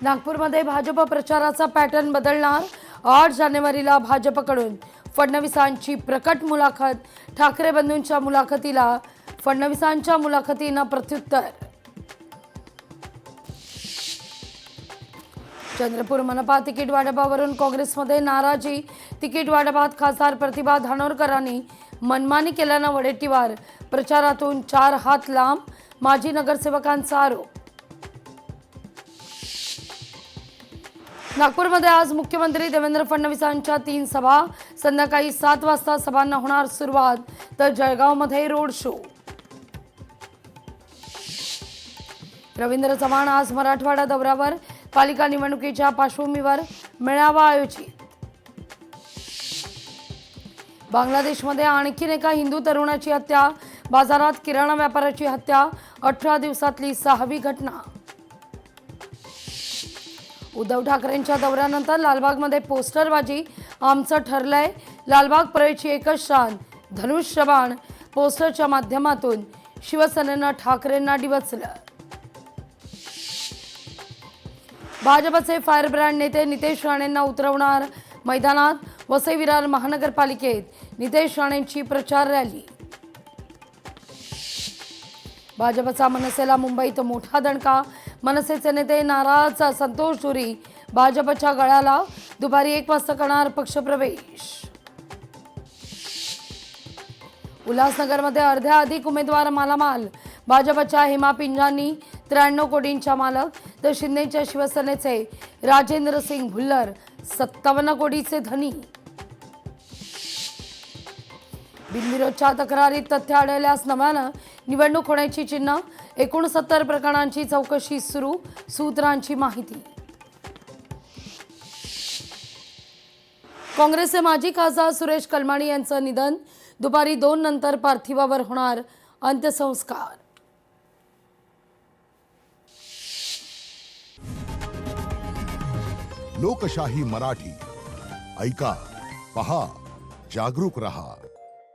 नागपूरमध्ये भाजप प्रचाराचा पॅटर्न बदलणार। 8 जानेवारीला भाजपकडून फडणवीसांची प्रकट मुलाखत। ठाकरे बंधूंच्या मुलाखतीला फडणवीसांच्या मुलाखतीनं प्रत्युत्तर। चंद्रपूर मनपा तिकीट वाटपावरून काँग्रेसमध्ये नाराजी। तिकीट वाटपात खासदार प्रतिभा धानोरकरांनी मनमानी केल्यानं वडेट्टीवार। प्रचारातून 4 हात लांब, माजी नगरसेवकांचा आरोप। नागपूरमध्ये आज मुख्यमंत्री देवेंद्र फडणवीसांच्या 3 सभा। संध्याकाळी 7 वाजता सभांना होणार सुरुवात, तर जळगावमध्ये रोड शो। रवींद्र चव्हाण आज मराठवाडा दौऱ्यावर। पालिका निवडणुकीच्या पार्श्वभूमीवर मेळावा आयोजित। बांगलादेशमध्ये आणखी एका हिंदू तरुणाची हत्या। बाजारात किराणा व्यापाऱ्याची हत्या। 18 दिवसातली 6वी घटना। उद्धव ठाकरेंच्या दौऱ्यानंतर लालबागमध्ये पोस्टरबाजी। आमचं ठरलंय लालबाग परेडची एकच शान, धनुष्यबाण। पोस्टरच्या माध्यमातून शिवसेनेनं ठाकरेंना डिवचलं। भाजपचे फायरब्रँड नेते नितेश राणेंना उतरवणार मैदानात। वसई विरार महानगरपालिकेत नितेश राणेंची प्रचार रॅली। भाजपचा मनसेला मुंबईत मोठा दणका। मनसेचे नेते नाराज। संतोष झुरी भाजपच्या गळ्याला। दुपारी 1 वाजता करणार पक्षप्रवेश। उल्हासनगरमध्ये अर्ध्या अधिक उमेदवार मालामाल। भाजपच्या हेमा पिंजानी 93 कोटींच्या मालक, तर शिंदेच्या शिवसेनेचे राजेंद्र सिंग भुल्लर 57 कोटीचे धनी। बिनविरोधच्या तक्रारीत तथ्य आढळल्यास नव्यानं निवडणूक होण्याची चिन्ह। 69 प्रकरणांची चौकशी सुरू, सूत्रांची माहिती। काँग्रेसचे माजी खासदार सुरेश कलमाडी यांचं निधन। दुपारी 2 नंतर पार्थिवावर होणार अंत्यसंस्कार। लोकशाही मराठी ऐका, पहा, जागरूक रहा।